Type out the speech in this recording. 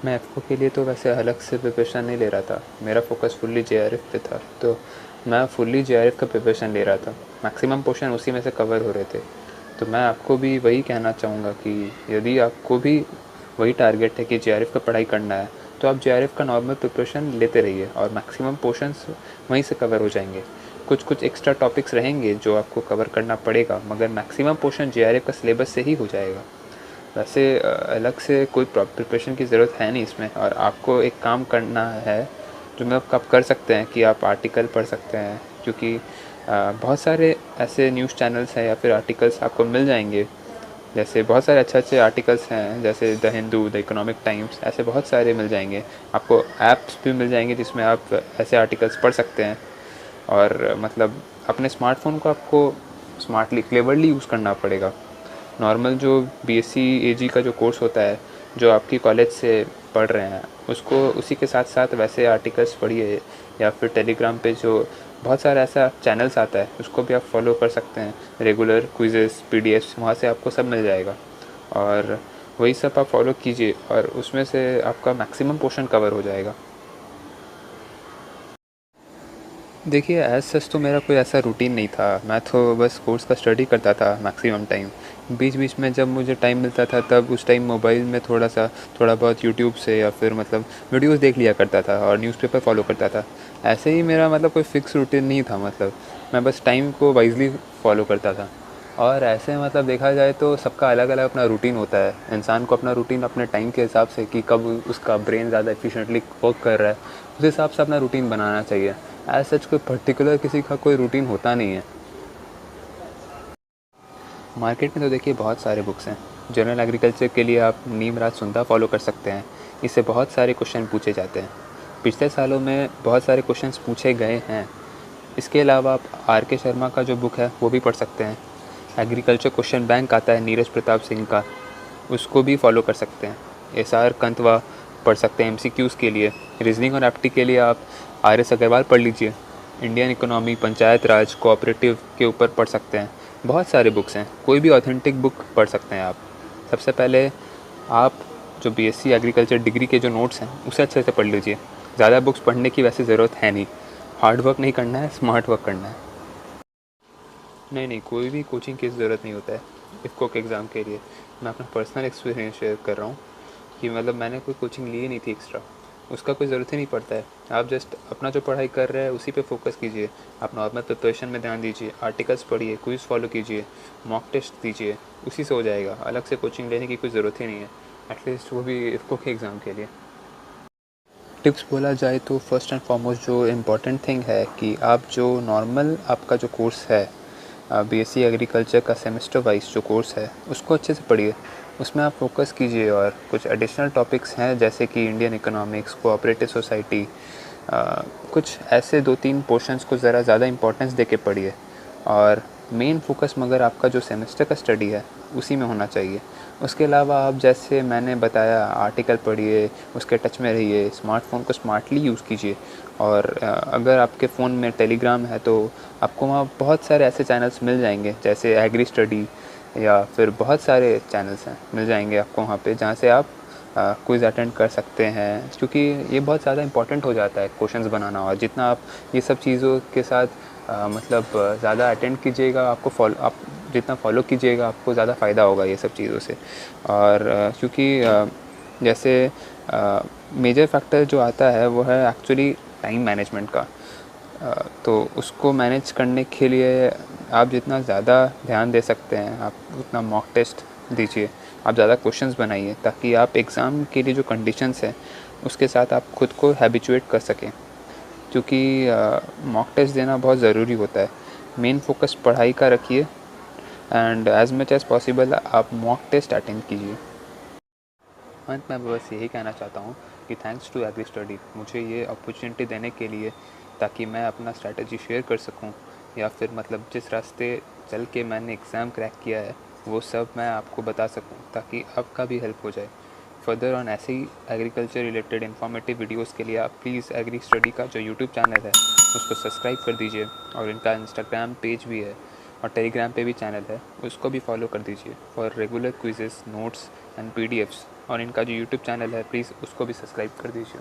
मैं एफ़ओ के लिए तो वैसे अलग से प्रिपरेशन नहीं ले रहा था, मेरा फ़ोकस फुल्ली जेआरएफ पे था, तो मैं फुल्ली जेआरएफ का प्रिपरेशन ले रहा था। मैक्सिमम पोर्शन उसी में से कवर हो रहे थे। तो मैं आपको भी वही कहना चाहूँगा कि यदि आपको भी वही टारगेट है कि जेआरएफ का पढ़ाई करना है, तो आप जेआरएफ का नॉर्मल प्रिपरेशन लेते रहिए और मैक्सिमम पोर्शंस वहीं से कवर हो जाएंगे। कुछ कुछ एक्स्ट्रा टॉपिक्स रहेंगे जो आपको कवर करना पड़ेगा, मगर मैक्सिमम पोर्शन जेआरएफ का सिलेबस से ही हो जाएगा। वैसे अलग से कोई प्रिपरेशन की ज़रूरत है नहीं इसमें, और आपको एक काम करना है जो मैं आप कर सकते हैं कि आप आर्टिकल पढ़ सकते हैं, क्योंकि बहुत सारे ऐसे न्यूज़ चैनल्स हैं या फिर आर्टिकल्स आपको मिल जाएंगे। जैसे बहुत सारे अच्छे अच्छे आर्टिकल्स हैं, जैसे the Hindu, the economic times, ऐसे बहुत सारे मिल जाएंगे। आपको ऐप्स भी मिल जाएंगे जिसमें आप ऐसे आर्टिकल्स पढ़ सकते हैं। और मतलब अपने स्मार्टफोन को आपको स्मार्टली क्लेवरली यूज़ करना पड़ेगा। नॉर्मल जो बीएससी एजी का जो कोर्स होता है, जो आपकी कॉलेज से पढ़ रहे हैं, उसको उसी के साथ साथ वैसे आर्टिकल्स पढ़िए, या फिर टेलीग्राम पे जो बहुत सारा ऐसा चैनल्स आता है उसको भी आप फॉलो कर सकते हैं। रेगुलर क्विज़ेस, पीडीएफ्स, वहाँ से आपको सब मिल जाएगा, और वही सब आप फॉलो कीजिए और उसमें से आपका मैक्सिमम पोर्शन कवर हो जाएगा। देखिए, एज़ सच तो मेरा कोई ऐसा रूटीन नहीं था, मैं तो बस कोर्स का स्टडी करता था मैक्सिमम टाइम। बीच बीच में जब मुझे टाइम मिलता था तब उस टाइम मोबाइल में थोड़ा बहुत यूट्यूब से या फिर मतलब वीडियोस देख लिया करता था और न्यूज़पेपर फॉलो करता था। ऐसे ही मेरा मतलब कोई फ़िक्स रूटीन नहीं था, मतलब मैं बस टाइम को वाइजली फॉलो करता था। और ऐसे मतलब देखा जाए तो सबका अलग अलग अपना रूटीन होता है। इंसान को अपना रूटीन अपने टाइम के हिसाब से, कि कब उसका ब्रेन ज़्यादा एफिशिएंटली वर्क कर रहा है, उस हिसाब से अपना रूटीन बनाना चाहिए। एज सच कोई पर्टिकुलर किसी का कोई रूटीन होता नहीं है। मार्केट में तो देखिए बहुत सारे बुक्स हैं। जनरल एग्रीकल्चर के लिए आप नीम राज सुंदा फॉलो कर सकते हैं। इससे बहुत सारे क्वेश्चन पूछे जाते हैं। पिछले सालों में बहुत सारे क्वेश्चंस पूछे गए हैं। इसके अलावा आप आर के शर्मा का जो बुक है वो भी पढ़ सकते हैं। एग्रीकल्चर क्वेश्चन बैंक आता है नीरज प्रताप सिंह का, उसको भी फॉलो कर सकते हैं। एस आर कंतवा पढ़ सकते हैं एमसीक्यूज़ के लिए। रीजनिंग और एप्टी के लिए आप आर एस अग्रवाल पढ़ लीजिए। इंडियन इकोनॉमी, पंचायत राज, कोऑपरेटिव के ऊपर पढ़ सकते हैं। बहुत सारे बुक्स हैं, कोई भी ऑथेंटिक बुक पढ़ सकते हैं आप। सबसे पहले आप जो बीएससी एग्रीकल्चर डिग्री के जो नोट्स हैं उसे अच्छे से पढ़ लीजिए। ज़्यादा बुक्स पढ़ने की वैसे ज़रूरत है नहीं। हार्ड वर्क नहीं करना है, स्मार्ट वर्क करना है। नहीं नहीं, कोई भी कोचिंग की ज़रूरत नहीं होता है इफ़को के एग्ज़ाम के लिए। मैं अपना पर्सनल एक्सपीरियंस शेयर कर रहा हूँ कि मतलब मैंने कोई कोचिंग ली नहीं थी एक्स्ट्रा। उसका कोई ज़रूरत ही नहीं पड़ता है। आप जस्ट अपना जो पढ़ाई कर रहे हैं उसी पे फोकस कीजिए। आप नॉर्मल प्रिपरेशन में ध्यान दीजिए, आर्टिकल्स पढ़िए, क्विज़ फॉलो कीजिए, मॉक टेस्ट दीजिए, उसी से हो जाएगा। अलग से कोचिंग लेने की कोई ज़रूरत ही नहीं है, एटलीस्ट वो भी इफ़को के एग्ज़ाम के लिए। टिप्स बोला जाए तो फर्स्ट एंड फॉरमोस्ट जो इम्पॉर्टेंट थिंग है कि आप जो नॉर्मल आपका जो कोर्स है, बीएससी एग्रीकल्चर का सेमेस्टर वाइज जो कोर्स है उसको अच्छे से पढ़िए। उसमें आप फोकस कीजिए, और कुछ एडिशनल टॉपिक्स हैं जैसे कि इंडियन इकोनॉमिक्स, कोऑपरेटिव सोसाइटी, कुछ ऐसे 2-3 पोर्शंस को ज़रा ज़्यादा इंपॉर्टेंस दे के पढ़िए। और मेन फोकस मगर आपका जो सेमेस्टर का स्टडी है उसी में होना चाहिए। उसके अलावा आप जैसे मैंने बताया आर्टिकल पढ़िए, उसके टच में रहिए, स्मार्टफ़ोन को स्मार्टली यूज़ कीजिए। और अगर आपके फ़ोन में टेलीग्राम है तो आपको वहाँ बहुत सारे ऐसे चैनल्स मिल जाएंगे, जैसे एग्री स्टडी, या फिर बहुत सारे चैनल्स हैं मिल जाएंगे आपको वहाँ पे, जहाँ से आप क्विज़ अटेंड कर सकते हैं। क्योंकि ये बहुत ज़्यादा इंपॉर्टेंट हो जाता है क्वेश्चंस बनाना, और जितना आप ये सब चीज़ों के साथ मतलब ज़्यादा अटेंड कीजिएगा, आप जितना फॉलो कीजिएगा आपको ज़्यादा फ़ायदा होगा ये सब चीज़ों से। और क्योंकि जैसे मेजर फैक्टर जो आता है वो है एक्चुअली टाइम मैनेजमेंट का। तो उसको मैनेज करने के लिए आप जितना ज़्यादा ध्यान दे सकते हैं आप उतना मॉक टेस्ट दीजिए। आप ज़्यादा क्वेश्चंस बनाइए ताकि आप एग्ज़ाम के लिए जो कंडीशंस हैं उसके साथ आप खुद को हैबिचुएट कर सकें। क्योंकि मॉक टेस्ट देना बहुत ज़रूरी होता है। मेन फोकस पढ़ाई का रखिए, and as much as possible आप मॉक टेस्ट अटेंड कीजिए। अंत में बस यही कहना चाहता हूँ कि थैंक्स टू एग्री स्टडी मुझे ये अपॉर्चुनिटी देने के लिए, ताकि मैं अपना स्ट्रैटेजी शेयर कर सकूँ, या फिर मतलब जिस रास्ते चल के मैंने एग्ज़ाम क्रैक किया है वो सब मैं आपको बता सकूँ, ताकि आपका भी हेल्प हो जाए। फर्दर ऑन ऐसे ही एग्रीकल्चर रिलेटेड इन्फॉर्मेटिव वीडियोस के लिए आप प्लीज़ एग्री स्टडी का जो यूट्यूब चैनल है उसको सब्सक्राइब कर दीजिए, और इनका इंस्टाग्राम पेज भी है और टेलीग्राम पे भी चैनल है, उसको भी फॉलो कर दीजिए for regular quizzes, notes and PDFs. और इनका जो यूट्यूब चैनल है प्लीज़ उसको भी सब्सक्राइब कर दीजिए।